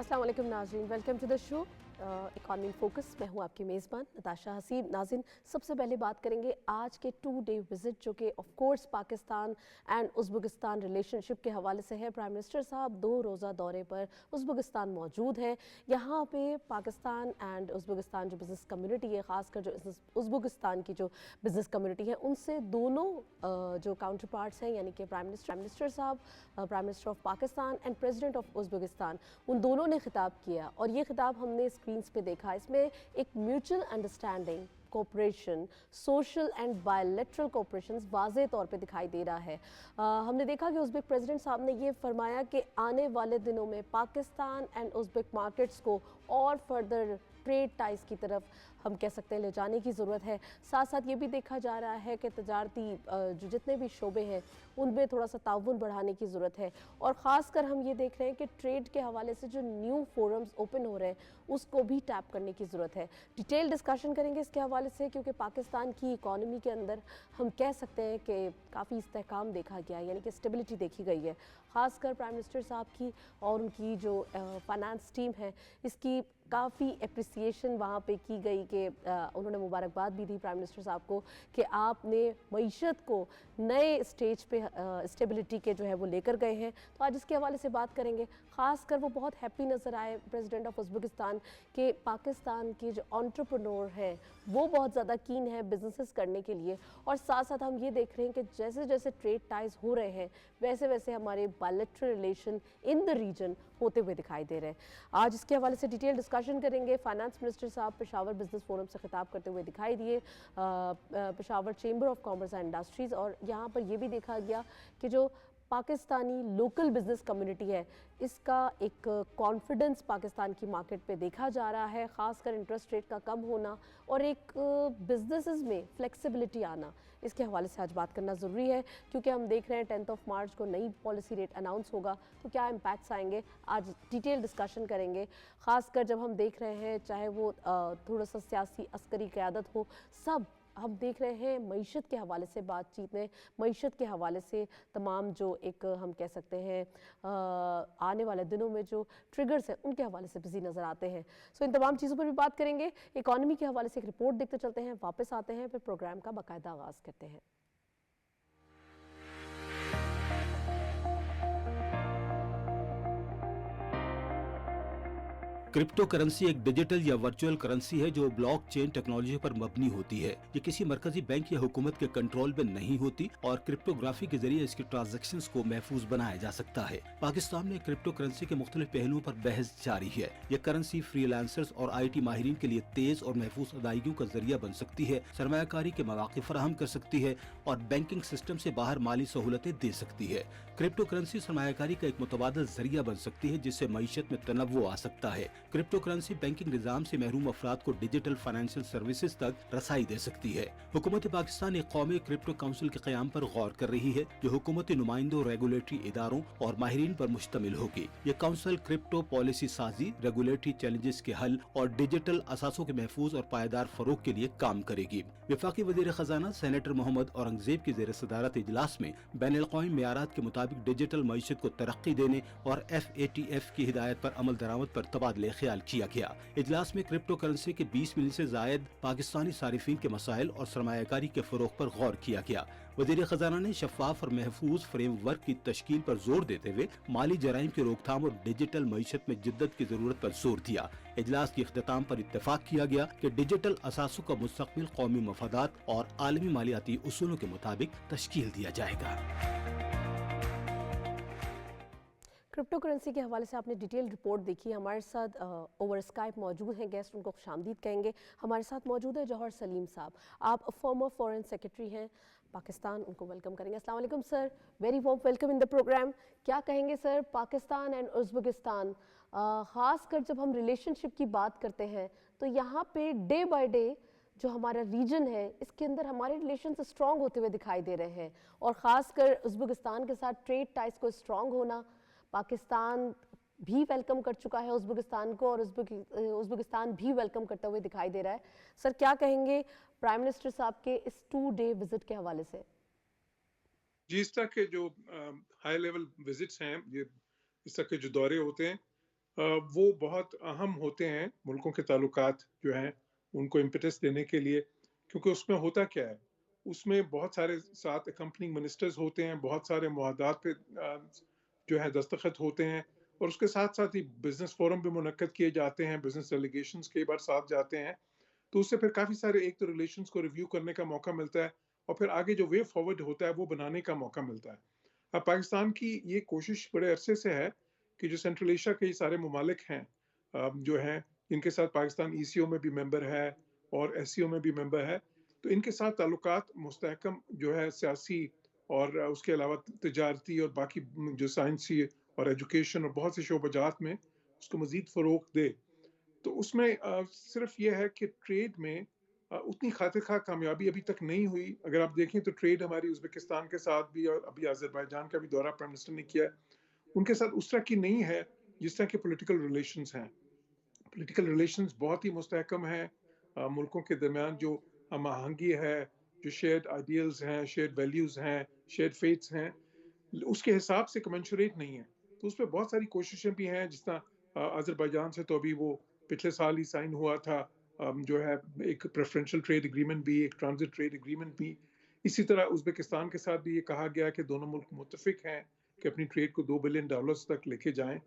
अस्सलाम वालेकुम नाज़रीन, welcome to the show economy focus. मैं हूँ आपकी मेज़बान नताशा हसीब। नाज़रीन, सबसे पहले बात करेंगे आज के 2 डे विज़िट जो कि of course Pakistan and Uzbekistan relationship के हवाले से है। प्राइम मिनिस्टर साहब 2 रोज़ा दौरे पर उज़्बेकिस्तान मौजूद हैं। यहाँ पे पाकिस्तान एंड उज़्बेकिस्तान जो बिज़नेस कम्युनिटी है, ख़ासकर जो उज़्बेकिस्तान की जो बिज़नेस कम्युनिटी है, उनसे दोनों जो काउंटर पार्ट्स हैं, यानी कि प्राइम मिनिस्टर साहब, prime minister of Pakistan and president of Uzbekistan, उन दोनों ने खिताब किया और ये खिताब हमने स्क्रीन्स पे देखा। इसमें एक mutual understanding, cooperation, social and bilateral cooperation वाज़े तौर पे दिखाई दे रहा है। हमने देखा कि उज़्बेक प्रेसिडेंट साहब ने ये फरमाया कि आने वाले दिनों में पाकिस्तान एंड उज़्बेक मार्केट्स को और फर्दर ट्रेड टाइज की तरफ हम कह सकते हैं ले जाने की ज़रूरत है। साथ साथ ये भी देखा जा रहा है कि तजारती जो जितने भी शोबे हैं उनमें थोड़ा सा ताउन बढ़ाने की ज़रूरत है और ख़ासकर हम ये देख रहे हैं कि ट्रेड के हवाले से जो न्यू फोरम्स ओपन हो रहे हैं उसको भी टैप करने की ज़रूरत है। डिटेल डिस्कशन करेंगे इसके हवाले से, क्योंकि पाकिस्तान की इकॉनमी के अंदर हम कह सकते हैं कि काफ़ी इस्तेहकाम देखा गया है, यानी कि स्टेबिलिटी देखी गई है। ख़ासकर प्राइम मिनिस्टर साहब की और उनकी जो फाइनेंस टीम है, इसकी काफ़ी एप्रिसिएशन वहाँ पे की गई कि उन्होंने मुबारकबाद भी दी प्राइम मिनिस्टर साहब को कि आपने मईशत को नए स्टेज पे स्टेबिलिटी के जो है वो लेकर गए हैं। तो आज इसके हवाले से बात करेंगे। ख़ासकर वो बहुत हैप्पी नज़र आए प्रेसिडेंट ऑफ उज़्बेकिस्तान के पाकिस्तान के जो एंटरप्रेन्योर हैं वो बहुत ज़्यादा कीन है बिजनेसेस करने के लिए, और साथ साथ हम ये देख रहे हैं कि जैसे जैसे ट्रेड टाइज हो रहे हैं वैसे वैसे हमारे bilateral relation in the region होते हुए दिखाई दे रहे हैं। आज इसके हवाले से डिटेल डिस्कशन करेंगे। फाइनेंस मिनिस्टर साहब पेशावर बिजनेस फोरम से खिताब करते हुए दिखाई दिए, Peshawar chamber of commerce and industries, और यहाँ पर यह भी देखा गया कि जो पाकिस्तानी लोकल बिज़नेस कम्युनिटी है इसका एक कॉन्फिडेंस पाकिस्तान की मार्केट पे देखा जा रहा है। ख़ासकर इंटरेस्ट रेट का कम होना और एक बिजनेसेस में फ्लेक्सिबिलिटी आना, इसके हवाले से आज बात करना ज़रूरी है, क्योंकि हम देख रहे हैं 10 मार्च को नई पॉलिसी रेट अनाउंस होगा तो क्या इम्पैक्ट्स आएंगे, आज डिटेल डिस्कशन करेंगे। ख़ासकर जब हम देख रहे हैं चाहे वो थोड़ा सा सियासी अस्करी क़यादत हो, सब हम देख रहे हैं मईशत के हवाले से बातचीत में, मईशत के हवाले से तमाम जो एक हम कह सकते हैं आने वाले दिनों में जो ट्रिगर्स हैं उनके हवाले से बिजी नज़र आते हैं। सो इन तमाम चीज़ों पर भी बात करेंगे। इकॉनमी के हवाले से एक रिपोर्ट देखते चलते हैं, वापस आते हैं, फिर प्रोग्राम का बाकायदा आगाज़ करते हैं। क्रिप्टो करेंसी एक डिजिटल या वर्चुअल करेंसी है जो ब्लॉकचेन टेक्नोलॉजी पर मबनी होती है। ये किसी मरकजी बैंक या हुकूमत के कंट्रोल में नहीं होती और क्रिप्टोग्राफी के जरिए इसकी ट्रांजैक्शंस को महफूज बनाया जा सकता है। पाकिस्तान में क्रिप्टो करेंसी के मुख्तलिफ पहलुओं पर बहस जारी है। ये करेंसी फ्रीलांसर्स और IT माहिरीन के लिए तेज और महफूज अदायगियों का जरिया बन सकती है, सरमायाकारी के मौके फराहम कर सकती है और बैंकिंग सिस्टम से बाहर माली सहूलतें दे सकती है। क्रिप्टो करेंसी सरमायाकारी का एक मुतबादल जरिया बन सकती है जिससे मईशत में तनव्वुर आ सकता है। क्रिप्टो करेंसी बैंकिंग निजाम से महरूम अफराद को डिजिटल फाइनेंशियल सर्विसेज तक रसाई दे सकती है। हुकूमत पाकिस्तान एक कौमी क्रिप्टो काउंसिल के क़याम पर गौर कर रही है जो हुकूमती नुमाइंदों, रेगुलेटरी इदारों और माहिरीन पर मुश्तमिल होगी। ये काउंसिल क्रिप्टो पॉलिसी साजी, रेगुलेटरी चैलेंजेस के हल और डिजिटल असासों के महफूज और पायदार फरोग के लिए काम करेगी। वफाकी वज़ीर खजाना सेनेटर मोहम्मद औरंगजेब की ज़ेर सदारत इजलास में बैनुल-अक़वामी मेयारात के मुताबिक डिजिटल मईशत को तरक्की देने और FATF की हिदायत पर अमल दरामद पर तबादले ख्याल किया गया। इजलास में क्रिप्टो करेंसी के 20 मिलियन से जायद पाकिस्तानी सारिफीन के मसाइल और सरमायाकारी के फरोग पर गौर किया गया। वज़ीर खजाना ने शफाफ और महफूज फ्रेम वर्क की तश्कील पर जोर देते हुए माली जराइम की रोकथाम और डिजिटल मईशत में जिद्दत की जरूरत पर जोर दिया। इजलास के इख्तिताम पर इत्तेफाक किया गया कि डिजिटल असासों का मुस्तक़बिल कौमी मफादात और आलमी मालियाती उसूलों के मुताबिक तश्कील दिया जाएगा। क्रिप्टो करेंसी के हवाले से आपने डिटेल रिपोर्ट देखी। हमारे साथ ओवर स्काइप मौजूद हैं गेस्ट, उनको खुशामदीद कहेंगे। हमारे साथ मौजूद है जौहर सलीम साहब, आप फॉर्मर फॉरेन सेक्रेटरी हैं पाकिस्तान, उनको वेलकम करेंगे। अस्सलाम वालेकुम sir, very warm welcome in the programme. क्या कहेंगे सर, पाकिस्तान एंड उज़्बेकिस्तान, ख़ासकर जब हम रिलेशनशिप की बात करते हैं तो यहाँ पे डे बाय डे जो हमारा रीजन है इसके अंदर हमारे रिलेशन स्ट्रॉन्ग होते हुए दिखाई दे रहे हैं, और ख़ासकर उज़्बेकिस्तान के साथ ट्रेड टाइज को स्ट्रॉन्ग होना, पाकिस्तान भी वेलकम कर चुका है उज़्बेकिस्तान को और उज़्बेकिस्तान भी वेलकम करते हुए दिखाई दे रहा है। सर क्या कहेंगे प्राइम मिनिस्टर साहब के इस 2 डे विजिट के हवाले से? जी, इस तरह के जो हाई लेवल विजिट्स हैं, ये इस तरह के जो दौरे होते हैं वो बहुत अहम होते हैं मुल्कों के ताल्लुकात जो हैं उनको इम्पेटस देने के लिए, क्योंकि उसमें होता क्या है, उसमें बहुत सारे साथ अकम्पनिंग मिनिस्टर्स होते हैं, बहुत सारे मुआहदात पे जो है दस्तखत होते हैं, और उसके साथ साथ ही बिजनेस फोरम भी मुनक्कद किए जाते हैं, बिजनेस डेलीगेशंस कई बार साथ जाते हैं। तो उससे फिर काफ़ी सारे एक तो रिलेशंस को रिव्यू करने का मौका मिलता है, और फिर आगे जो वे फॉरवर्ड होता है वो बनाने का मौका मिलता है। अब पाकिस्तान की ये कोशिश बड़े अरसे से है कि जो सेंट्रल एशिया के ये सारे ममालिक हैं जो हैं, इनके साथ पाकिस्तान ईसीओ में भी मेंबर है और एससीओ में भी मेंबर है, तो इनके साथ ताल्लुकात मुस्तहकम जो है सियासी और उसके अलावा तजारती और बाकी जो साइंसी और एजुकेशन और बहुत से शोबजात में उसको मज़ीद फ़रोग़ दे। तो उसमें सिर्फ ये है कि ट्रेड में उतनी खातिर खा कामयाबी अभी तक नहीं हुई। अगर आप देखें तो ट्रेड हमारी उज़्बेकिस्तान के साथ भी, और अभी अज़रबैजान का भी दौरा प्राइम मिनिस्टर ने किया है, उनके साथ उस तरह की नहीं है जिस तरह के पॉलिटिकल रिलेशंस हैं। पॉलिटिकल रिलेशंस बहुत ही मुस्तहकम हैं, मुल्कों के दरमियान जो हम आहंगी है, जो शेयर्ड आइडियल्स हैं, शेयर्ड वैल्यूज़ हैं, शेयर्ड फेथ्स हैं, उसके हिसाब से कमेंशरेट नहीं है। तो उस पे बहुत सारी कोशिशें भी हैं, जिस तरह अज़रबैजान से तो अभी वो पिछले साल ही साइन हुआ था, जो है एक प्रेफ़रेंशियल ट्रेड एग्रीमेंट भी, एक ट्रांज़िट ट्रेड एग्रीमेंट भी। इसी तरह उज़्बेकिस्तान के साथ भी ये कहा गया कि दोनों मुल्क मुत्तफ़िक हैं कि अपनी ट्रेड को $2 बिलियन तक लेके जाएँ।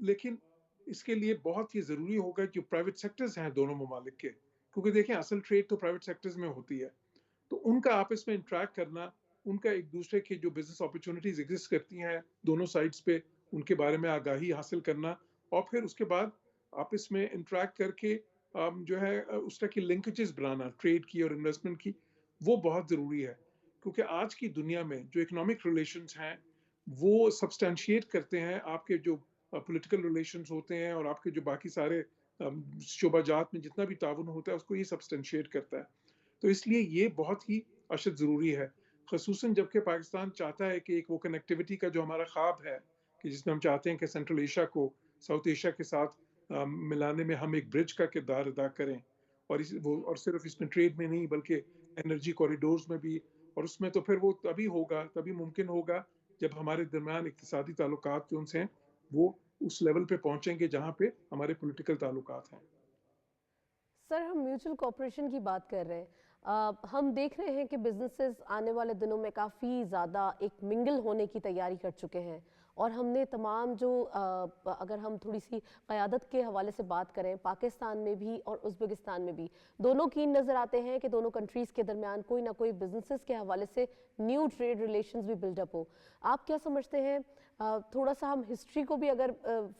लेकिन इसके लिए बहुत ही ज़रूरी होगा कि प्राइवेट सेक्टर्स हैं दोनों ममालिक के, क्योंकि देखें असल ट्रेड तो प्राइवेट सेक्टर्स में होती है। तो उनका आपस में इंटरैक्ट करना, उनका एक दूसरे की जो बिज़नेस अपॉर्चुनिटीज़ एग्ज़िस्ट करती हैं दोनों साइड्स पे, उनके बारे में आगाही हासिल करना, और फिर उसके बाद आपस में इंटरैक्ट करके जो है उस तरह की लिंकेजेस बनाना ट्रेड की और इन्वेस्टमेंट की, वो बहुत ज़रूरी है। क्योंकि आज की दुनिया में जो इकोनॉमिक रिलेशंस हैं, वो सब्सटैंशिएट करते हैं आपके जो पॉलिटिकल रिलेशंस होते हैं, और आपके जो बाकी सारे शोबाजात में जितना भी ताउन होता है, उसको ये सब्सटैंशिएट करता है। तो इसलिए ये बहुत ही अशद ज़रूरी है, ख़ुसूसन जबकि पाकिस्तान चाहता है कि एक वो कनेक्टिविटी का जो हमारा ख्वाब है, कि जिसमें हम चाहते हैं कि सेंट्रल एशिया को साउथ एशिया के साथ मिलाने में हम एक ब्रिज का किरदार अदा करें, और और सिर्फ इसमें ट्रेड में नहीं बल्कि एनर्जी कॉरिडोर्स में भी। और उसमें तो फिर वो तभी होगा, तभी मुमकिन होगा जब हमारे दरमियान इक़्तिसादी ताल्लुकात जो उनसे हैं वो उस लेवल पे पहुंचेंगे जहां पे हमारे पॉलिटिकल ताल्लुकात हैं। सर, हम म्यूचुअल कॉपरेशन की बात कर रहे हैं। हम देख रहे हैं कि बिजनेसेस आने वाले दिनों में काफ़ी ज़्यादा एक मिंगल होने की तैयारी कर चुके हैं, और हमने तमाम जो अगर हम थोड़ी सी क़यादत के हवाले से बात करें, पाकिस्तान में भी और उज़्बेकिस्तान में भी दोनों कीन नज़र आते हैं कि दोनों कंट्रीज़ के दरमियान कोई ना कोई बिजनेसेस के हवाले से न्यू ट्रेड रिलेशंस भी बिल्डअप हो। आप क्या समझते हैं? थोड़ा सा हम हिस्ट्री को भी अगर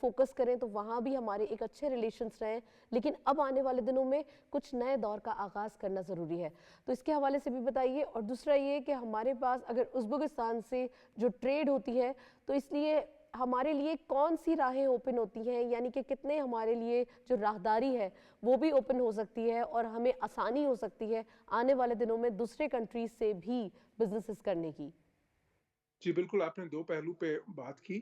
फोकस करें तो वहाँ भी हमारे एक अच्छे रिलेशंस रहे, लेकिन अब आने वाले दिनों में कुछ नए दौर का आगाज़ करना ज़रूरी है। तो इसके हवाले से भी बताइए। और दूसरा ये कि हमारे पास अगर उज़्बेकिस्तान से जो ट्रेड होती है, तो इसलिए हमारे लिए कौन सी राहें ओपन होती हैं, यानी कि कितने हमारे लिए जो राहदारी है वो भी ओपन हो सकती है, और हमें आसानी हो सकती है आने वाले दिनों में दूसरे कंट्रीज से भी बिजनेसेस करने की। जी, बिल्कुल, आपने 2 पहलू पे बात की।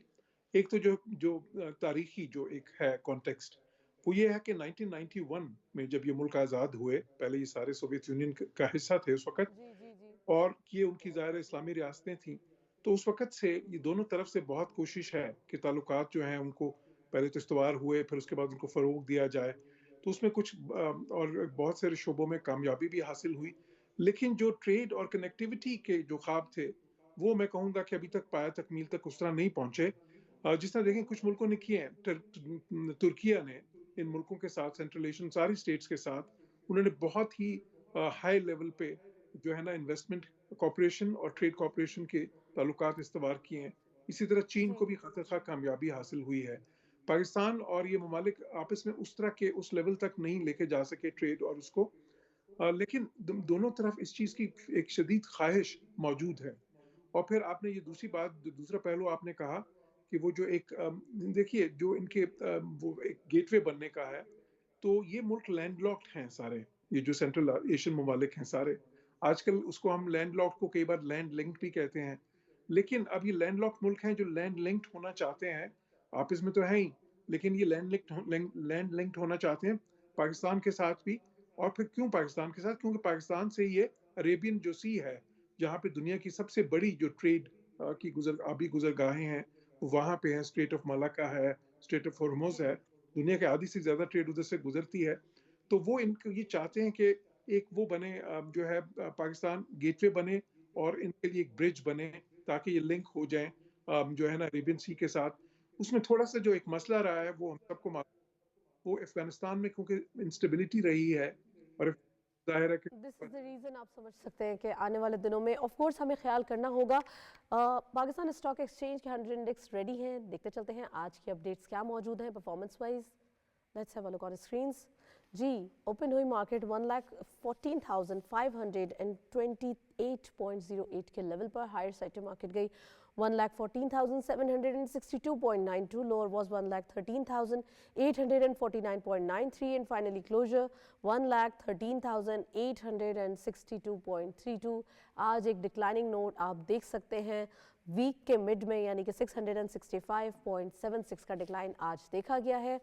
एक तो जो जो तारीखी जो एक है कॉन्टेक्स्ट, वो ये है कि 1991 में जब ये मुल्क आज़ाद हुए, पहले ये सारे सोवियत यूनियन का हिस्सा थे उस वक़्त, जी जी जी। और ये उनकी ज़ाहिर है इस्लामी रियासतें थीं। तो उस वक़्त से ये दोनों तरफ से बहुत कोशिश है कि ताल्लुकात जो हैं उनको पहले तो इस्तवार हुए, फिर उसके बाद उनको फ़रोग़ दिया जाए। तो उसमें कुछ और बहुत सारे शोबों में कामयाबी भी हासिल हुई। लेकिन जो ट्रेड और कनेक्टिविटी के जो ख्वाब थे, वो मैं कहूँगा कि अभी तक पाया तकमील तक उस तरह नहीं पहुँचे। जिस तरह देखें कुछ मुल्कों ने किए हैं, तुर्किया ने इन मुल्कों के साथ सेंट्रल एशियन सारी स्टेट्स के साथ उन्होंने बहुत ही हाई लेवल पे जो है ना इन्वेस्टमेंट कॉपरेशन और ट्रेड कॉपरेशन के ताल्लुकात इस्तवार किए हैं। इसी तरह चीन जी। को भी खातिर-ख़ाह कामयाबी हासिल हुई है। पाकिस्तान और ये ममालिक आपस में उस तरह के उस लेवल तक नहीं लेके जा सके ट्रेड और उसको, लेकिन दोनों तरफ इस चीज़ की एक शदीद ख़्वाहिश मौजूद है। और फिर आपने ये दूसरी बात, दूसरा पहलू आपने कहा कि वो जो एक देखिए जो इनके वो एक गेटवे बनने का है, तो ये मुल्क लैंडलॉक्ड हैं सारे, ये जो सेंट्रल एशियन ममालिक हैं सारे। आजकल उसको हम लैंडलॉक्ड को कई बार लैंड लिंक्ड भी कहते हैं। लेकिन अब ये लैंडलॉक्ड मुल्क हैं जो लैंड लिंक्ड होना चाहते हैं, आपस में तो हैं ही, लेकिन ये लैंड लिंक्ड होना चाहते हैं पाकिस्तान के साथ भी। और फिर क्यों पाकिस्तान के साथ? क्योंकि पाकिस्तान से ये अरेबियन जो सी है, जहाँ पे दुनिया की सबसे बड़ी जो ट्रेड की आबी गुज़रगाहें हैं, وہاں پہ ہیں, اسٹریٹ آف ملاکا ہے, اسٹریٹ آف ہرمز ہے, دنیا کے آدھی سے زیادہ ٹریڈ ادھر سے گزرتی ہے. تو وہ ان کو یہ چاہتے ہیں کہ ایک وہ بنے جو ہے پاکستان گیٹ وے بنے, اور ان کے لیے ایک برج بنے تاکہ یہ لنک ہو جائیں جو ہے نا عربین سی کے ساتھ. اس میں تھوڑا سا جو ایک مسئلہ رہا ہے وہ ہم سب کو معلوم, وہ افغانستان میں کیونکہ انسٹیبلٹی رہی ہے, اور ظاہر ہے کہ دس از دا ریزن. آپ سمجھ سکتے ہیں کہ آنے والے دنوں میں آف کورس ہمیں خیال کرنا ہوگا. پاکستان اسٹاک ایکسچینج کے 100 انڈیکس ریڈی ہیں. دیکھتے چلتے ہیں آج کی اپڈیٹس کیا موجود ہیں performance wise. Let's have a look on screens. جی اوپن ہوئی مارکیٹ 1,14,528.08 کے لیول پر. ہائر سیکٹر مارکیٹ گئی 1,14,762.92. lower was 1,13,849.93 and finally closure 1,13,862.32. آج ایک ڈکلائننگ نوٹ آپ دیکھ سکتے ہیں ویک کے مڈ میں, یعنی کہ 665.76 کا ڈکلائن آج دیکھا گیا ہے.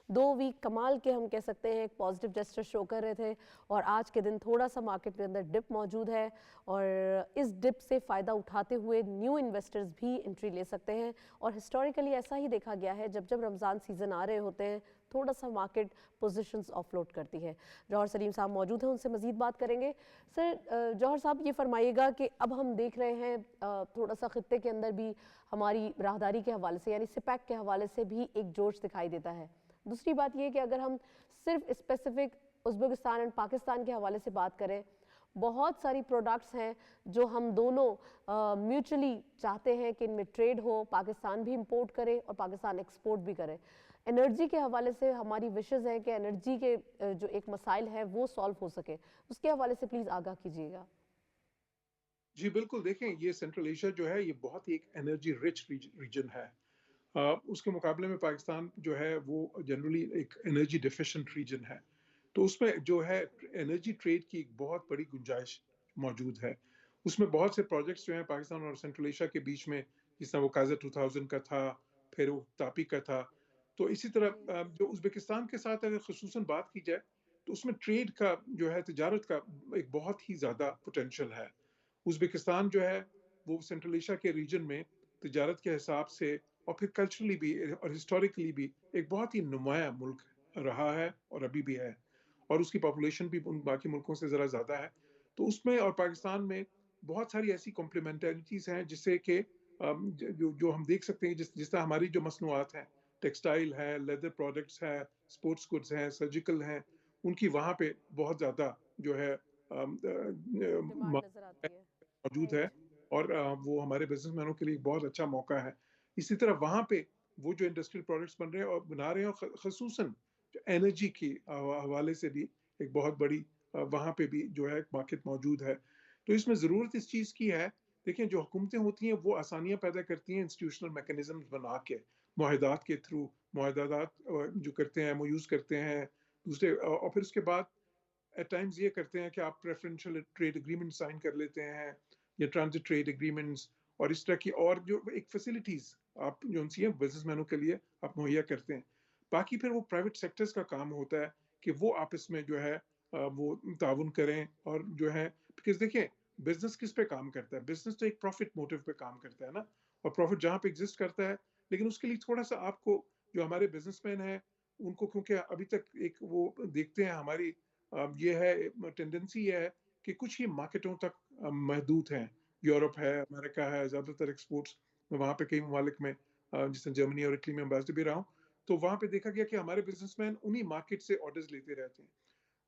2 ویک کمال کے ہم کہہ سکتے ہیں ایک پازیٹیو جسٹر شو کر رہے تھے, اور آج کے دن تھوڑا سا مارکیٹ کے اندر ڈپ موجود ہے, اور اس ڈپ سے فائدہ اٹھاتے ہوئے نیو انویسٹرز بھی انٹری لے سکتے ہیں. اور ہسٹوریکلی ایسا ہی دیکھا گیا ہے, جب رمضان سیزن آ رہے ہوتے ہیں تھوڑا سا مارکیٹ پوزیشنز آف لوڈ کرتی ہے. جوہر سلیم صاحب موجود ہیں, ان سے مزید بات کریں گے. سر جوہر صاحب یہ فرمائیے گا کہ اب ہم دیکھ رہے ہیں تھوڑا سا خطے کے اندر بھی ہماری راہداری کے حوالے سے, یعنی سپیک کے حوالے سے بھی ایک جوش دکھائی دیتا ہے. دوسری بات یہ کہ اگر ہم صرف اسپیسیفک ازبکستان اینڈ پاکستان کے حوالے سے بات کریں, بہت ساری پروڈکٹس ہیں جو ہم دونوں میوچلی چاہتے ہیں کہ ان میں ٹریڈ ہو, پاکستان بھی امپورٹ کرے اور پاکستان ایکسپورٹ بھی کرے. انرجی کے حوالے سے ہماری وشز ہیں کہ انرجی کے جو ایک مسائل ہے وہ سالو ہو سکے, اس کے حوالے سے پلیز آگاہ کیجیے گا. جی بالکل, دیکھیں یہ سینٹرل ایشیا جو ہے یہ بہت ہی ایک انرجی رچ ریجن ہے. اس کے مقابلے میں پاکستان جو ہے وہ جنرلی ایک انرجی ڈیفیشنٹ ریجن ہے. تو اس میں جو ہے انرجی ٹریڈ کی ایک بہت بڑی گنجائش موجود ہے. اس میں بہت سے پروجیکٹس جو ہیں پاکستان اور سینٹرل ایشیا کے بیچ میں, جس طرح وہ کازا 2000 کا تھا, پھر وہ تاپی کا تھا. تو اسی طرح جو ازبکستان کے ساتھ اگر خصوصاً بات کی جائے تو اس میں ٹریڈ کا جو ہے تجارت کا ایک بہت ہی زیادہ پوٹینشیل ہے. ازبکستان جو ہے وہ سینٹرل ایشیا کے ریجن میں تجارت کے حساب سے اور پھر کلچرلی بھی اور ہسٹوریکلی بھی ایک بہت ہی نمایاں ملک رہا ہے اور ابھی بھی ہے, اور اس کی پاپولیشن بھی ان باقی ملکوں سے ذرا زیادہ ہے. تو اس میں اور پاکستان میں بہت ساری ایسی کمپلیمنٹریٹیز ہیں جس سے کہ جو ہم دیکھ سکتے ہیں, جس طرح ہماری جو مصنوعات ہیں, ٹیکسٹائل ہے, لیدر پروڈکٹس ہیں, اسپورٹس گڈز ہیں, سرجیکل ہیں, ان کی وہاں پہ بہت زیادہ جو ہے ڈیمانڈ نظر آتی ہے. موجود ہے, رائٹ. اور وہ ہمارے بزنس مینوں کے لیے بہت اچھا موقع ہے. اسی طرح وہاں پہ وہ جو انڈسٹریل پروڈکٹس بن رہے ہیں اور بنا رہے ہیں, اور خصوصاً انرجی کی حوالے سے بھی ایک بہت بڑی وہاں پہ بھی جو ہے مارکیٹ موجود ہے. تو اس میں ضرورت اس چیز کی ہے, دیکھیں جو حکومتیں ہوتی ہیں وہ آسانیاں پیدا کرتی ہیں انسٹیٹیوشنل میکانزمز بنا کے, معاہدات کے تھرو, معاہدات جو کرتے ہیں وہ یوز کرتے ہیں دوسرے, اور پھر اس کے بعد ایٹ ٹائمز یہ کرتے ہیں کہ آپ پریفرنشل ٹریڈ اگریمنٹ سائن کر لیتے ہیں یا ٹرانزٹ ٹریڈ اگریمنٹس, اور اس طرح کی اور جو ایک فیسلٹیز آپ جو سی ہیں بزنس مینوں کے لیے آپ مہیا کرتے ہیں. باقی پھر وہ پرائیویٹ سیکٹرز کا کام ہوتا ہے کہ وہ آپس میں جو ہے وہ تعاون کریں, اور جو ہے بیکاز دیکھیں بزنس کس پہ کام کرتا ہے, بزنس تو ایک پروفٹ موٹیو پہ کام کرتا ہے نا, اور پروفٹ جہاں پہ ایگزسٹ کرتا ہے, لیکن اس کے لیے تھوڑا سا آپ کو جو ہمارے بزنس مین ہیں ان کو, کیونکہ ابھی تک ایک وہ دیکھتے ہیں ہماری یہ ہے ٹینڈنسی یہ ہے کہ کچھ ہی مارکیٹوں تک محدود ہیں. یورپ ہے, امریکہ ہے, زیادہ تر ایکسپورٹس وہاں پہ کئی ممالک میں جس طرح جرمنی اور اٹلی میں امبیسڈر بھی رہا ہوں, تو وہاں پہ دیکھا گیا کہ ہمارے بزنس مین انہی مارکیٹ سے آرڈرز لیتے رہتے ہیں.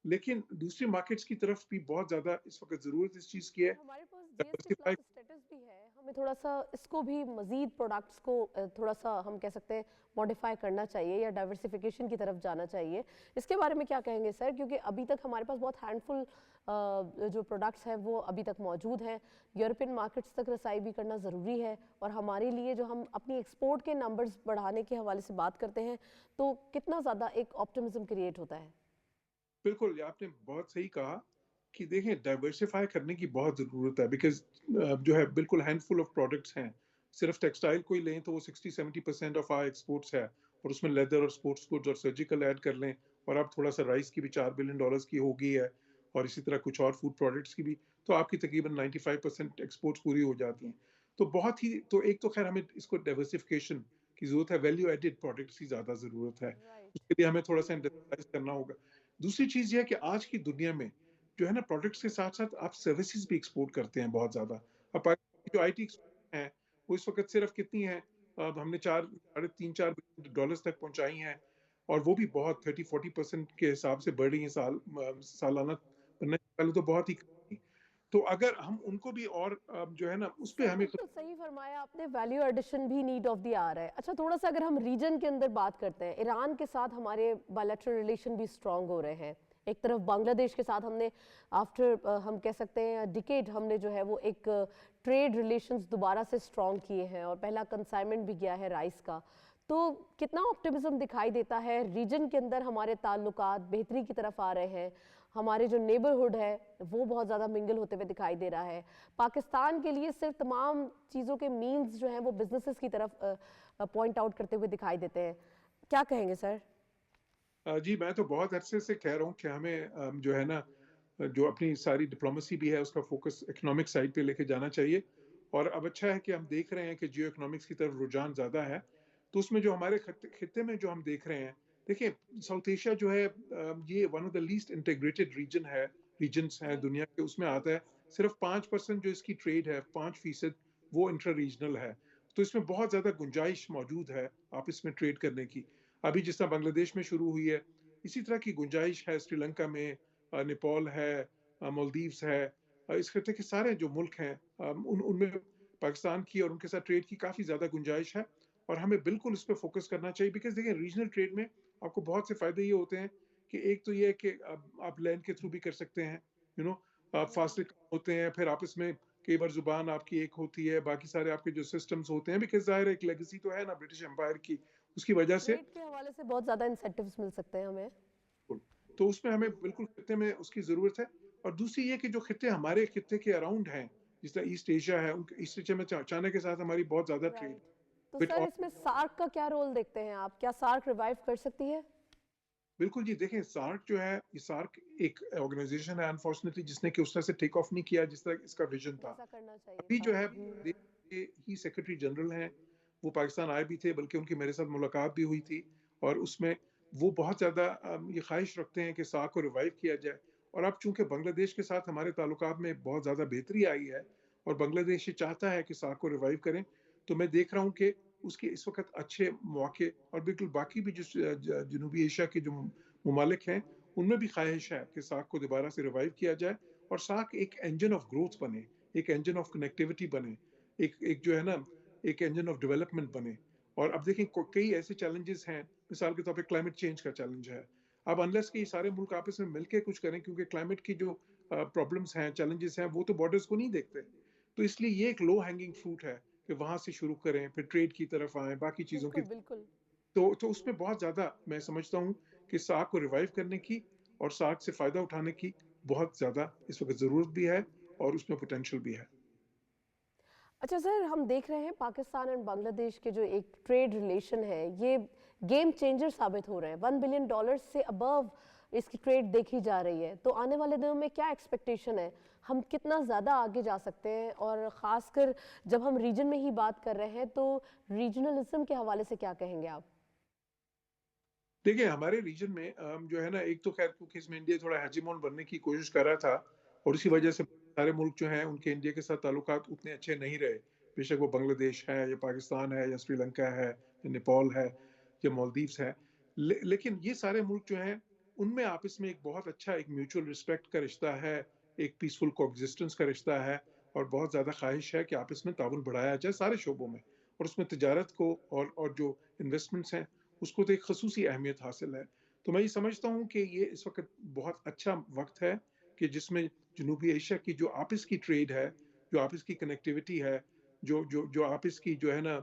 لیکن دوسری مارکیٹس کی طرف بھی بہت زیادہ اس وقت ضرورت اس چیز کی ہے. ہمارے پاس جی ایس ٹی پلس اسٹیٹس بھی ہے, ہمیں تھوڑا سا اس کو بھی مزید پروڈکٹس کو تھوڑا سا ہم کہہ سکتے ہیں موڈیفائی کرنا چاہیے یا ڈائیورسیفیکیشن کی طرف جانا چاہیے. اس کے بارے میں کیا کہیں گے سر, کیونکہ ابھی تک ہمارے پاس بہت ہینڈ فل جو پروڈکٹس ہیں وہ ابھی تک موجود ہیں, یورپین مارکیٹس تک رسائی بھی کرنا ضروری ہے, اور ہمارے لیے جو ہم اپنی ایکسپورٹ کے نمبرز بڑھانے کے حوالے سے بات کرتے ہیں تو کتنا زیادہ ایک آپٹمزم کریٹ ہوتا ہے. بالکل, آپ نے بہت صحیح کہا کہ دیکھیں ڈائیورسیفائی کرنے کی بہت ضرورت ہے, بیکاز جو ہے بالکل ہینڈ فل آف پروڈکٹس ہیں. صرف ٹیکسٹائل کو ہی لیں تو وہ 60-70% آف آر ایکسپورٹس ہے, اور اس میں لیدر اور اسپورٹس گڈز اور سرجیکل ایڈ کر لیں, اور اب تھوڑا سا رائس کی بھی $4 بلین کی ہو گئی ہے, اور اسی طرح کچھ اور فوڈ پروڈکٹس کی بھی, تو آپ کی تقریباً 95% ایکسپورٹس پوری ہو جاتی ہیں. تو بہت ہی تو ایک تو خیر ہمیں اس کو ڈائیورسفیکیشن کی ضرورت ہے, ویلیو ایڈڈ پروڈکٹس کی زیادہ ضرورت ہے, اس کے لیے ہمیں تھوڑا سا انڈسٹریلائز کرنا ہوگا. دوسری چیز یہ ہے کہ آج کی دنیا میں جو ہے نا پروڈکٹس کے ساتھ ساتھ آپ سروسز بھی ایکسپورٹ کرتے ہیں بہت زیادہ. اب پاکستان کی جو آئی ٹی ہیں وہ اس وقت صرف کتنی ہیں, اب ہم نے 3-4 بلین ڈالرز تک پہنچائی ہیں, اور وہ بھی بہت 30-40% کے حساب سے بڑھ رہی ہیں سالانہ بننے سے پہلے تو بہت ہی کم تھی. تو اگر ہم ان کو بھی اور جو ہے نا اس پہ سر ہمیں بالکل صحیح فرمایا آپ نے, ویلیو ایڈیشن بھی نیڈ آف دی آر ہے. اچھا تھوڑا سا اگر ہم ریجن کے اندر بات کرتے ہیں, ایران کے ساتھ ہمارے بائلیٹرل ریلیشن بھی اسٹرانگ ہو رہے ہیں. ایک طرف بنگلہ دیش کے ساتھ ہم نے آفٹر ہم کہہ سکتے ہیں ڈیکیڈ ہم نے جو ہے وہ ایک ٹریڈ ریلیشنز دوبارہ سے اسٹرانگ کیے ہیں, اور پہلا کنسائنمنٹ بھی گیا ہے رائس کا. تو کتنا آپٹیمزم دکھائی دیتا ہے ریجن کے اندر, ہمارے تعلقات بہتری کی طرف آ رہے ہیں, ہمارے جو نیبرہڈ ہے وہ بہت زیادہ منگل ہوتے ہوئے دکھائی دے رہا ہے. پاکستان کے لیے صرف تمام چیزوں کے مینز جو ہیں وہ بزنسز کی طرف پوائنٹ آؤٹ کرتے ہوئے دکھائی دیتے ہیں. کیا کہیں گے سر؟ جی میں تو بہت عرصے سے کہہ رہا ہوں کہ ہمیں جو ہے نا جو اپنی ساری ڈپلومیسی بھی ہے اس کا فوکس اکنامک سائڈ پہ لے کے جانا چاہیے. اور اب اچھا ہے کہ ہم دیکھ رہے ہیں کہ جیو اکنامکس کی طرف رجحان زیادہ ہے. تو اس میں جو ہمارے خطے میں جو ہم دیکھ رہے ہیں, دیکھیں ساؤتھ ایشیا جو ہے یہ one of the least integrated regions ہیں دنیا کے. اس میں آتا ہے صرف 5% جو اس کی ٹریڈ ہے, 5% وہ انٹر ریجنل ہے. تو اس میں بہت زیادہ گنجائش موجود ہے آپس میں ٹریڈ کرنے کی. ابھی جس طرح بنگلہ دیش میں شروع ہوئی ہے, اسی طرح کی گنجائش ہے سری لنکا میں, نیپال ہے, مالدیوز ہے. اس خطے کے سارے جو ملک ہیں ان میں پاکستان کی اور ان کے ساتھ ٹریڈ کی کافی زیادہ گنجائش ہے. اور ہمیں بالکل اس پہ فوکس کرنا چاہیے, بیکاز دیکھیں ریجنل ٹریڈ میں آپ کو بہت سے فائدے یہ ہوتے ہیں کہ ایک تو یہ ہے کہ آپ لینڈ کے تھرو بھی کر سکتے ہیں, فاصلے کم ہوتے ہیں, پھر آپس میں کئی بار زبان آپ کی ایک ہوتی ہے, باقی سارے آپ کے جو سسٹمز ہوتے ہیں, بیکاز ظاہر ایک لیگیسی تو ہے نا برٹش امپائر کی, اس کی وجہ سے ٹریڈ کے حوالے سے بہت زیادہ انسینٹیوز مل سکتے ہیں ہمیں. تو اس میں ہمیں بالکل خطے میں اس کی ضرورت ہے. اور دوسری یہ کہ جو خطے ہمارے خطے کے اراؤنڈ ہیں, جس طرح ایسٹ ایشیا ہے, ایسٹ ایشیا میں چائنا کے ساتھ ہماری بہت زیادہ ٹریڈ رائٹ. تو بٹ. سر اس میں سارک کا کیا رول دیکھتے ہیں آپ؟ کیا سارک ریوائیو کر سکتی ہے؟ بالکل جی, دیکھیں سارک جو ہے, یہ سارک ایک آرگنائزیشن ہے انفارچونیٹلی جس نے کہ اس طرح سے ٹیک آف نہیں کیا جس طرح اس کا ویژن تھا. جیسا کرنا چاہیے ابھی تھا. جو ہے دیش کے ہی سیکرٹری جنرل ہیں, وہ پاکستان آئے بھی تھے, بلکہ ان کی میرے ساتھ ملاقات بھی ہوئی تھی, اور اس میں وہ بہت زیادہ یہ خواہش رکھتے ہیں کہ سارک کو ریوائیو کیا جائے. اور اب چونکہ بنگلہ دیش کے ساتھ ہمارے تعلقات میں بہت زیادہ بہتری آئی ہے اور بنگلہ دیش یہ چاہتا ہے کہ سارک کو ریوائیو کریں, تو میں دیکھ رہا ہوں کہ اس کے اس وقت اچھے مواقع, اور بالکل باقی بھی جو جنوبی ایشیا کے جو ممالک ہیں ان میں بھی خواہش ہے کہ سارک کو دوبارہ سے ریوائیو کیا جائے, اور سارک ایک انجن آف گروتھ بنے, ایک انجن آف کنیکٹیوٹی بنے, ایک جو ہے نا ایک انجن آف ڈیولپمنٹ بنے. اور اب دیکھیں کئی ایسے چیلنجز ہیں, مثال کے طور پہ کلائمیٹ چینج کا چیلنج ہے. اب انلیس کہ یہ سارے ملک آپس میں مل کے کچھ کریں, کیونکہ کلائمیٹ کی جو پرابلمس ہیں, چیلنجز ہیں, وہ تو بارڈرز کو نہیں دیکھتے, تو اس لیے یہ ایک لو ہینگنگ فروٹ ہے کہ وہاں سے شروع کریں, پھر ٹریڈ کی طرف آئیں, باقی چیزوں کی. بالکل بالکل. تو اس میں بہت زیادہ میں سمجھتا ہوں کہ سارک کو ریوائیو کرنے کی اور سارک سے فائدہ اٹھانے کی بہت زیادہ اس وقت ضرورت بھی ہے, اور اس میں پوٹینشل بھی ہے. اچھا سر, ہم دیکھ رہے ہیں پاکستان اینڈ بنگلہ دیش کے جو ایک ٹریڈ ریلیشن ہے یہ گیم چینجر ثابت ہو رہے ہیں. $1 بلین سے ابو اس کی ٹریڈ دیکھی جا رہی ہے. تو آنے والے دنوں میں کیا ایکسپیکٹیشن ہے, ہم کتنا زیادہ آگے جا سکتے ہیں, اور خاص کر جب ہم ریجن میں ہی بات کر رہے ہیں تو ریجنلزم کے حوالے سے کیا کہیں گے آپ؟ دیکھیں ہمارے ریجن میں جو ہے نا, ایک تو خیر کیونکہ اس میں انڈیا تھوڑا ہیجیمون بننے کی کوشش کر رہا تھا, اور اسی وجہ سے سارے ملک جو ہیں ان کے انڈیا کے ساتھ تعلقات اتنے اچھے نہیں رہے, بے شک وہ بنگلہ دیش ہے یا پاکستان ہے یا سری لنکا ہے یا نیپال ہے یا مالدیوز ہے. لیکن یہ سارے ملک جو ہیں ان میں آپس میں ایک بہت اچھا ایک میوچل رسپیکٹ کا رشتہ ہے, ایک پیسفل کوگزسٹنس کا رشتہ ہے, اور بہت زیادہ خواہش ہے کہ آپس میں تعاون بڑھایا جائے سارے شعبوں میں, اور اس میں تجارت کو اور جو انویسٹمنٹس ہیں اس کو تو ایک خصوصی اہمیت حاصل ہے. تو میں یہ سمجھتا ہوں کہ یہ اس وقت بہت اچھا وقت ہے کہ جس میں جنوبی ایشیا کی جو آپس کی ٹریڈ ہے, جو آپس کی کنیکٹیوٹی ہے, جو آپس کی جو ہے نا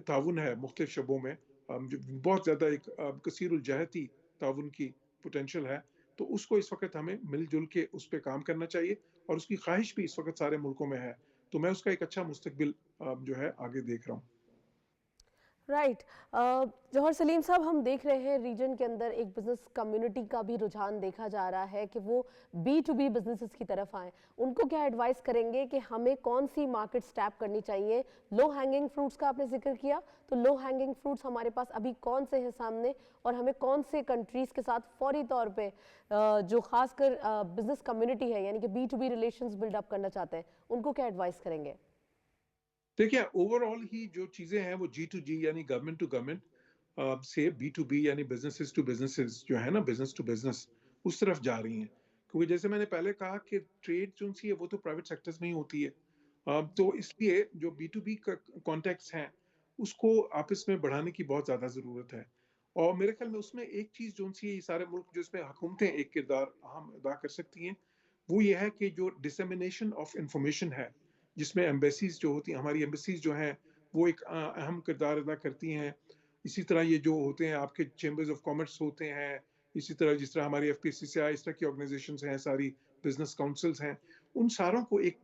تعاون ہے مختلف شعبوں میں, جو بہت زیادہ ایک کثیر الجہتی تعاون کی پوٹینشل ہے, تو اس کو اس وقت ہمیں مل جل کے اس پہ کام کرنا چاہیے, اور اس کی خواہش بھی اس وقت سارے ملکوں میں ہے. تو میں اس کا ایک اچھا مستقبل جو ہے آگے دیکھ رہا ہوں. राइट। जौहर सलीम साहब, हम देख रहे हैं रीजन के अंदर एक बिजनेस कम्युनिटी का भी रुझान देखा जा रहा है कि वो B2B बिजनेसेस की तरफ आए। उनको क्या एडवाइस करेंगे कि हमें कौन सी मार्केट टैप करनी चाहिए? लो हैंगिंग फ्रूट्स का आपने जिक्र किया, तो लो हैंगिंग फ्रूट्स हमारे पास अभी कौन से हैं सामने, और हमें कौन से कंट्रीज के साथ फौरी तौर पे जो खासकर बिजनेस कम्युनिटी है यानी कि B2B रिलेशंस बिल्डअप करना चाहते हैं, उनको क्या एडवाइस करेंगे? देखिए, ओवरऑल ही जो चीजें हैं वो G2G यानी गवर्नमेंट टू गवर्नमेंट से B2B यानी बिजनेसेस टू बिजनेसेस जो है ना, बिजनेस टू बिजनेस, उस तरफ जा रही हैं। क्योंकि जैसे मैंने पहले कहा कि ट्रेड जो सी है वो तो प्राइवेट सेक्टर्स में ही होती है। तो इसलिए जो B2B का कॉन्टेक्ट्स हैं उसको आपस में बढ़ाने की बहुत ज्यादा जरूरत है। और मेरे ख्याल में उसमें एक चीज जो सी है, ये सारे मुल्क जो इसमें हुकूमतें एक किरदार अहम अदा कर सकती हैं, वो ये है कि जो डिसेमिनेशन ऑफ इंफॉर्मेशन है, जिसमें एम्बेसीज जो होती हैं, हमारी एम्बेसीज जो हैं वो एक अहम किरदार अदा करती हैं। इसी तरह ये जो होते हैं आपके चेंबर्स ऑफ कॉमर्स होते हैं, इसी तरह जिस तरह हमारी FPCCI, इस तरह की ऑर्गेनाइजेशंस हैं, सारी बिजनेस काउंसिल्स हैं, उन सारों को एक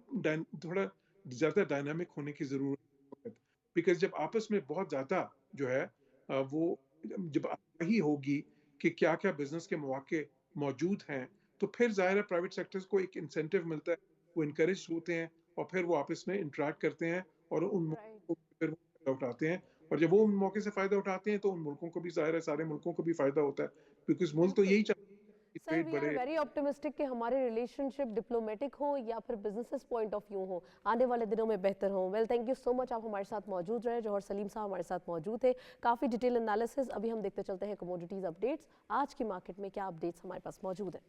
थोड़ा ज़्यादा डायनामिक होने की ज़रूरत है। बिकॉज़ जब आपस में बहुत ज़्यादा जो है वो जब आगाही होगी कि क्या-क्या बिज़नेस के मौके मौजूद हैं, तो फिर ज़ाहिर है प्राइवेट सेक्टर्स को एक इंसेंटिव मिलता है, वो एनकरेज होते हैं और फिर वो आपस में इंटरैक्ट करते हैं और उन राइट। मौकों को फिर वो फ़ायदा उठाते हैं। और जब वो उन मौके से फ़ायदा उठाते हैं तो उन मुल्कों को भी ज़ाहिर है, सारे मुल्कों को भी फ़ायदा होता है, बिकॉज़ मुल्क तो बिल्कुल। यही चाहते हैं कि सर, ट्रेड वी आर बढ़े। वेरी ऑप्टिमिस्टिक कि हमारे रिलेशनशिप डिप्लोमेटिक हो या फिर बिजनेसेस पॉइंट ऑफ व्यू हो, आने वाले दिनों में बेहतर हो। Well, thank you so much, आप हमारे साथ मौजूद रहे। जौहर सलीम साहब हमारे साथ मौजूद थे, काफ़ी डिटेल एनालिसिस। अभी हम देखते चलते हैं कमोडिटीज़ अपडेट्स। आज की मार्केट में क्या अपडेट्स हमारे पास मौजूद हैं?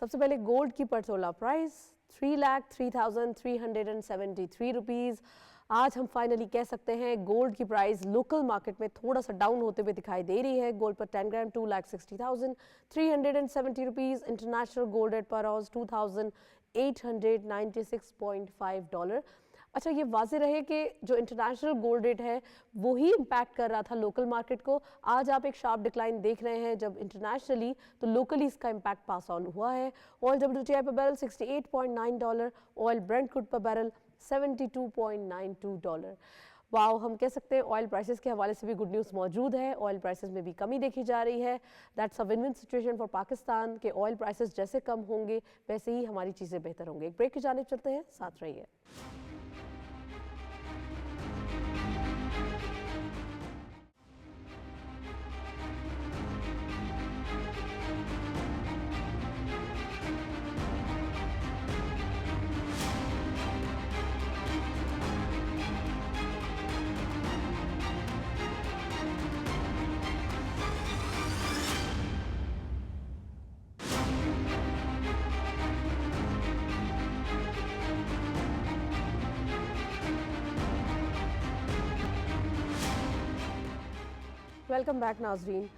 सबसे पहले गोल्ड की पर तोला प्राइस 3,03,373 रुपीज़। आज हम फाइनली कह सकते हैं गोल्ड की प्राइस लोकल मार्केट में थोड़ा सा डाउन होते हुए दिखाई दे रही है। गोल्ड पर 10 ग्राम 2,60,370 रुपीज़। इंटरनेशनल गोल्ड रेट पर आउस $2,896.5। अच्छा, ये वाज़ेह रहे कि जो इंटरनेशनल गोल्ड रेट है वो ही इम्पैक्ट कर रहा था लोकल मार्केट को। आज आप एक शार्प डिक्लाइन देख रहे हैं जब इंटरनेशनली, तो लोकली इसका इम्पैक्ट पास ऑन हुआ है। ऑयल WTI पर बैरल $68.9, ऑयल ब्रेंट क्रूड पर बैरल $72.92। वाओ, हम कह सकते हैं ऑयल प्राइसेस के हवाले से भी गुड न्यूज़ मौजूद है। ऑयल प्राइसेस में भी कमी देखी जा रही है। That's a win win situation for Pakistan के ऑयल प्राइसेस जैसे कम होंगे वैसे ही हमारी चीज़ें बेहतर होंगे। एक ब्रेक की जानिब चलते हैं, साथ रहिए। वेलकम बैक नाजरीन।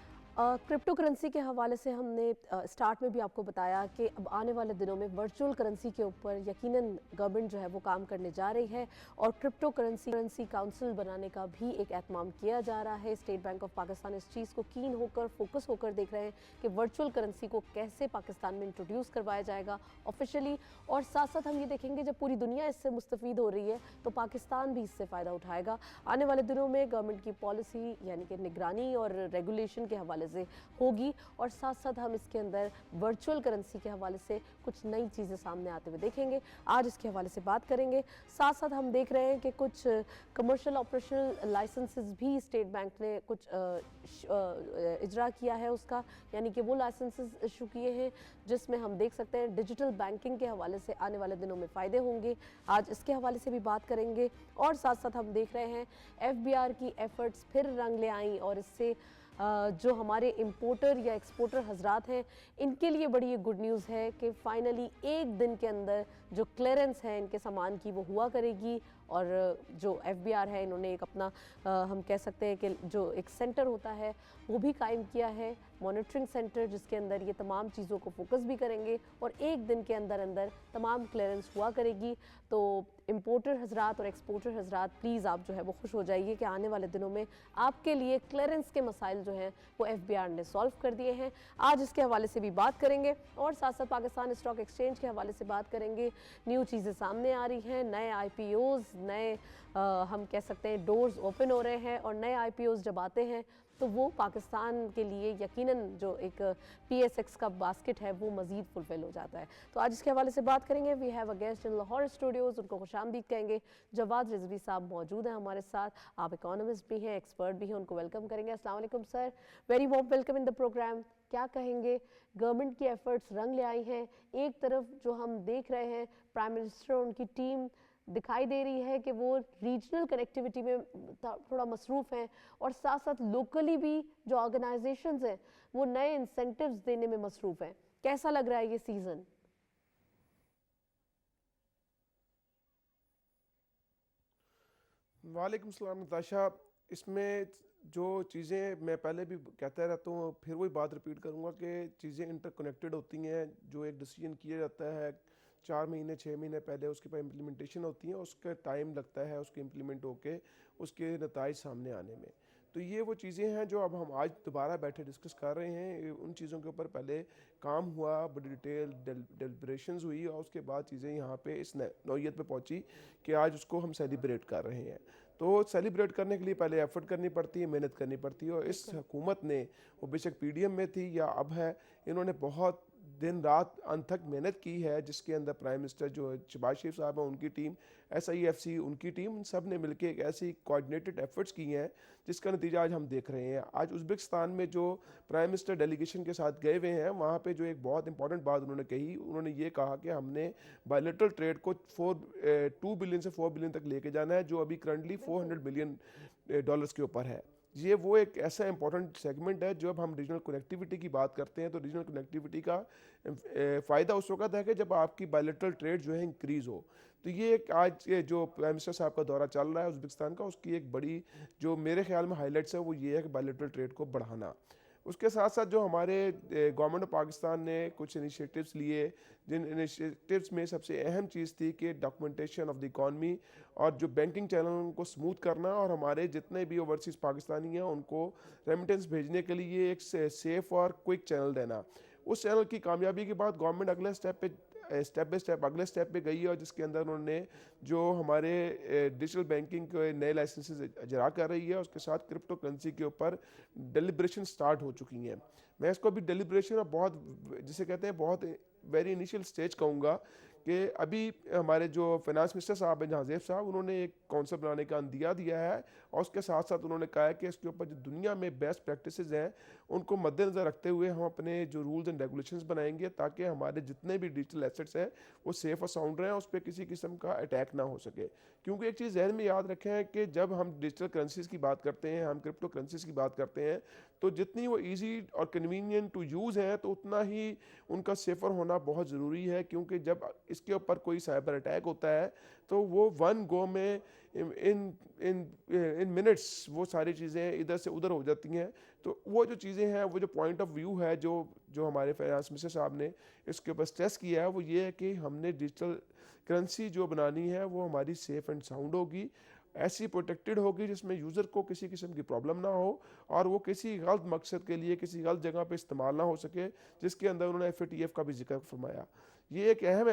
क्रिप्टो करेंसी के हवाले से हमने स्टार्ट में भी आपको बताया कि अब आने वाले दिनों में वर्चुअल करेंसी के ऊपर यकीनन गवर्नमेंट जो है वो काम करने जा रही है और क्रिप्टो करेंसी काउंसिल बनाने का भी एक एहतमाम किया जा रहा है। स्टेट बैंक ऑफ पाकिस्तान इस चीज़ को कीन होकर, फोकस होकर देख रहे हैं कि वर्चुअल करेंसी को कैसे पाकिस्तान में इंट्रोड्यूस करवाया जाएगा ऑफिशियली। और साथ साथ हम ये देखेंगे जब पूरी दुनिया इससे मुस्तफ़ीद हो रही है तो पाकिस्तान भी इससे फ़ायदा उठाएगा। आने वाले दिनों में गवर्नमेंट की पॉलिसी यानी कि निगरानी और रेगुलेशन के हवाले से होगी और साथ साथ हम इसके अंदर वर्चुअल करेंसी के हवाले से कुछ नई चीज़ें सामने आते हुए देखेंगे। आज इसके हवाले से बात करेंगे। साथ साथ हम देख रहे हैं कि कुछ कमर्शियल ऑपरेशनल लाइसेंसेस भी स्टेट बैंक ने कुछ इजरा किया है उसका, यानी कि वो लाइसेंसेस इशू किए हैं जिसमें हम देख सकते हैं डिजिटल बैंकिंग के हवाले से आने वाले दिनों में फ़ायदे होंगे। आज इसके हवाले से भी बात करेंगे। और साथ साथ हम देख रहे हैं FBR की एफर्ट्स फिर रंग ले आई और इससे जो हमारे इंपोर्टर या एक्सपोर्टर हजरात हैं इनके लिए बड़ी ये गुड न्यूज़ है कि फ़ाइनली एक दिन के अंदर जो क्लियरेंस है इनके सामान की वो हुआ करेगी। और जो FBR है इन्होंने एक अपना हम कह सकते हैं कि जो एक सेंटर होता है वो भी कायम किया है, मॉनिटरिंग सेंटर, जिसके अंदर ये तमाम चीज़ों को फोकस भी करेंगे और एक दिन के अंदर अंदर तमाम क्लियरेंस हुआ करेगी। तो امپورٹر حضرات اور ایکسپورٹر حضرات پلیز آپ جو ہے وہ خوش ہو جائیے کہ آنے والے دنوں میں آپ کے لیے کلیئرنس کے مسائل جو ہیں وہ FBR نے سالو کر دیے ہیں. آج اس کے حوالے سے بھی بات کریں گے اور ساتھ ساتھ پاکستان اسٹاک ایکسچینج کے حوالے سے بات کریں گے. نیو چیزیں سامنے آ رہی ہیں, نئے IPOs, نئے ہم کہہ سکتے ہیں ڈورز اوپن ہو رہے ہیں, اور نئے IPOs جب آتے ہیں تو وہ پاکستان کے لیے یقیناً جو ایک PSX کا باسکٹ ہے وہ مزید فلفل ہو جاتا ہے. تو آج اس کے حوالے سے بات کریں گے. We have a guest in Lahore studios, ان کو خوش آمدید کہیں گے. جواد رضوی صاحب موجود ہیں ہمارے ساتھ, آپ اکانومسٹ بھی ہیں, ایکسپرٹ بھی ہیں, ان کو ویلکم کریں گے. السلام علیکم sir, very warm welcome in the program. کیا کہیں گے, گورنمنٹ کی ایفرٹس رنگ لے آئی ہیں. ایک طرف جو ہم دیکھ رہے ہیں پرائم منسٹر اور ان کی ٹیم دکھائی دے رہی ہے کہ وہ ریجنل کنیکٹیوٹی میں تھوڑا مصروف ہیں, اور ساتھ ساتھ لوکلی بھی جو آرگنائزیشنز ہیں وہ نئے انسینٹیوز دینے میں مصروف ہیں. کیسا لگ رہا ہے یہ سیزن؟ وعلیکم السلام نتاشا. اس میں جو چیزیں میں پہلے بھی کہتا رہتا ہوں, پھر وہی بات ریپیٹ کروں گا کہ چیزیں انٹر کنیکٹڈ ہوتی ہیں. جو ایک ڈیسیجن کیا جاتا ہے 4 مہینے 6 مہینے پہلے, اس کے بعد امپلیمنٹیشن ہوتی ہے, اس کا ٹائم لگتا ہے اس کے امپلیمنٹ ہو کے اس کے نتائج سامنے آنے میں. تو یہ وہ چیزیں ہیں جو اب ہم آج دوبارہ بیٹھے ڈسکس کر رہے ہیں. ان چیزوں کے اوپر پہلے کام ہوا, بڑی ڈیٹیل ڈیلیبریشنز ہوئی, اور اس کے بعد چیزیں یہاں پہ اس نوعیت پہ پہنچی کہ آج اس کو ہم سیلیبریٹ کر رہے ہیں. تو سیلیبریٹ کرنے کے لیے پہلے ایفرٹ کرنی پڑتی ہے, محنت کرنی پڑتی ہے, اور اس حکومت نے, وہ بے شک PDM میں تھی یا اب ہے, انہوں نے بہت دن رات ان تک محنت کی ہے, جس کے اندر پرائم منسٹر جو شہباز شریف صاحب ہیں, ان کی ٹیم, SIFC ان کی ٹیم, ان سب نے مل کے ایک ایسی کوآرڈینیٹڈ ایفرٹس کی ہیں جس کا نتیجہ آج ہم دیکھ رہے ہیں. آج ازبکستان میں جو پرائم منسٹر ڈیلیگیشن کے ساتھ گئے ہوئے ہیں, وہاں پہ جو ایک بہت امپورٹنٹ بات انہوں نے کہی, انہوں نے یہ کہا کہ ہم نے بائیلیٹرل ٹریڈ کو 2 بلین سے 4 بلین تک لے کے جانا ہے, جو ابھی کرنٹلی $400 بلین کے اوپر ہے. یہ وہ ایک ایسا امپورٹنٹ سیگمنٹ ہے. جب ہم ریجنل کنیکٹیوٹی کی بات کرتے ہیں تو ریجنل کنیکٹیوٹی کا فائدہ اس وقت ہے کہ جب آپ کی بائیلیٹرل ٹریڈ جو ہے انکریز ہو. تو یہ ایک آج جو پرائم منسٹر صاحب کا دورہ چل رہا ہے ازبکستان کا, اس کی ایک بڑی جو میرے خیال میں ہائی لائٹس ہے وہ یہ ہے کہ بائیلیٹرل ٹریڈ کو بڑھانا. اس کے ساتھ ساتھ جو ہمارے گورنمنٹ آف پاکستان نے کچھ انیشیٹوز لیے, جن انیشیٹوز میں سب سے اہم چیز تھی کہ ڈاکومنٹیشن آف دی اکانومی, اور جو بینکنگ چینل کو سموتھ کرنا, اور ہمارے جتنے بھی اوورسیز پاکستانی ہیں ان کو ریمیٹنس بھیجنے کے لیے ایک سیف اور کوئک چینل دینا. اس چینل کی کامیابی کے بعد گورنمنٹ اگلے اسٹیپ بائی اسٹیپ اگلے اسٹیپ پہ گئی ہے, اور جس کے اندر انہوں نے جو ہمارے ڈیجیٹل بینکنگ کے نئے لائسنسز اجرا کر رہی ہے, اس کے ساتھ کرپٹو کرنسی کے اوپر ڈیلیبریشن سٹارٹ ہو چکی ہیں. میں اس کو ابھی ڈیلیبریشن اور بہت جسے کہتے ہیں بہت ویری انیشیل سٹیج کہوں گا, کہ ابھی ہمارے جو فائنانس منسٹر صاحب ہیں جہاں زیب صاحب, انہوں نے ایک کانسیپٹ بنانے کا اندیا دیا ہے, اور اس کے ساتھ ساتھ انہوں نے کہا ہے کہ اس کے اوپر جو دنیا میں بیسٹ پریکٹسز ہیں ان کو مد نظر رکھتے ہوئے ہم اپنے جو رولز اینڈ ریگولیشنز بنائیں گے, تاکہ ہمارے جتنے بھی ڈیجیٹل ایسٹس ہیں وہ سیف اور ساؤنڈ رہیں, اس پہ کسی قسم کا اٹیک نہ ہو سکے. کیونکہ ایک چیز ذہن میں یاد رکھیں کہ جب ہم ڈیجیٹل کرنسیز کی بات کرتے ہیں, ہم کرپٹو کرنسیز کی بات کرتے ہیں, تو جتنی وہ ایزی اور کنوینینٹ ٹو یوز ہیں تو اتنا ہی ان کا سیفر ہونا بہت ضروری ہے. کیونکہ جب اس کے اوپر کوئی سائبر اٹیک ہوتا ہے تو وہ ون گو میں ان منٹس وہ ساری چیزیں ادھر سے ادھر ہو جاتی ہیں. تو وہ جو چیزیں ہیں, وہ جو پوائنٹ آف ویو ہے جو ہمارے فائنانس منسٹر صاحب نے اس کے اوپر سٹریس کیا ہے, وہ یہ ہے کہ ہم نے ڈیجیٹل کرنسی جو بنانی ہے وہ ہماری سیف اینڈ ساؤنڈ ہوگی, ایسی پروٹیکٹڈ ہوگی جس میں یوزر کو کسی قسم کی پرابلم نہ ہو, اور وہ کسی غلط مقصد کے لیے کسی غلط جگہ پہ استعمال نہ ہو سکے, جس کے اندر انہوں نے FATF کا بھی ذکر فرمایا. یہ ایک اہم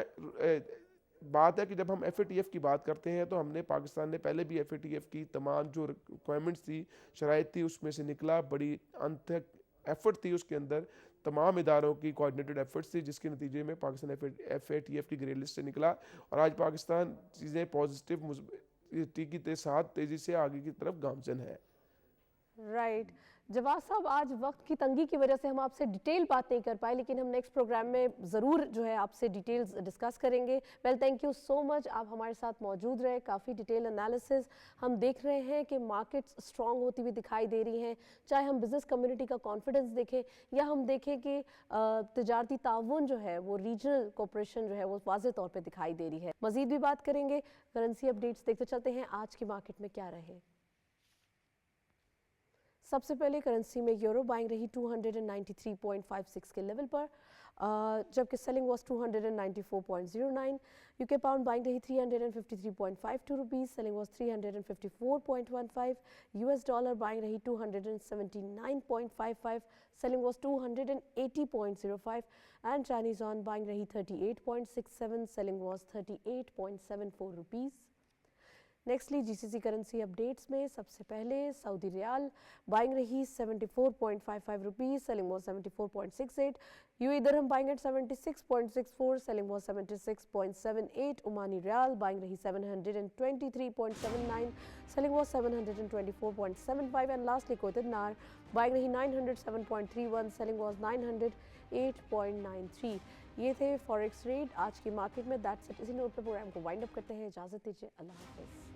بات ہے کہ جب ہم FATF کی بات کرتے ہیں تو ہم نے پاکستان نے پہلے بھی FATF کی تمام جو ریکوائرمنٹس تھی, شرائط تھی, اس میں سے نکلا. بڑی انتھک ایفرٹ تھی اس کے اندر, تمام اداروں کی کوآرڈینیٹڈ ایفرٹس تھی, جس کے نتیجے میں پاکستان FATF کی گرے لسٹ سے نکلا, اور آج پاکستان چیزیں پازیٹیو کے ساتھ تیزی سے آگے کی طرف گامزن ہے. رائٹ. جواد صاحب, آج وقت کی تنگی کی وجہ سے ہم آپ سے ڈیٹیل بات نہیں کر پائے, لیکن ہم نیکسٹ پروگرام میں ضرور جو ہے آپ سے ڈیٹیلز ڈسکس کریں گے. ویل, تھینک یو سو مچ, آپ ہمارے ساتھ موجود رہے. کافی ڈیٹیل انالیسز ہم دیکھ رہے ہیں کہ مارکیٹس اسٹرانگ ہوتی ہوئی دکھائی دے رہی ہیں, چاہے ہم بزنس کمیونٹی کا کانفیڈنس دیکھیں یا ہم دیکھیں کہ تجارتی تعاون جو ہے وہ ریجنل کوپریشن جو ہے وہ واضح طور پہ دکھائی دے رہی ہے. مزید بھی بات کریں گے. کرنسی اپڈیٹس دیکھتے چلتے ہیں آج کی مارکیٹ میں کیا رہے. सबसे पहले करेंसी में यूरो बाइंग रही 293.56 के लेवल पर, जबकि selling was 294.09. UK pound buying रही 353.52 rupees, selling was 354.15. US dollar buying रही 279.55, selling was 280.05. And Chinese yuan buying रही 38.67, selling was 38.74 rupees. Nextly GCC currency updates में सबसे पहले सऊदी रियाल बाइंग रही 74.55 rupees, selling was 74.68. UAE dirham buying at 76.64, selling was 76.78. Omani riyal buying रही 723.79, selling was 724.75. And lastly Kuwait दिनार buying रही 907.31, selling was 908.93. ये थे फॉरेक्स रेट आज की मार्केट में. That's it. इसी नोट पे प्रोग्राम को वाइंड अप करते हैं. इजाज़त दीजिए. अल्लाह हाफिज़.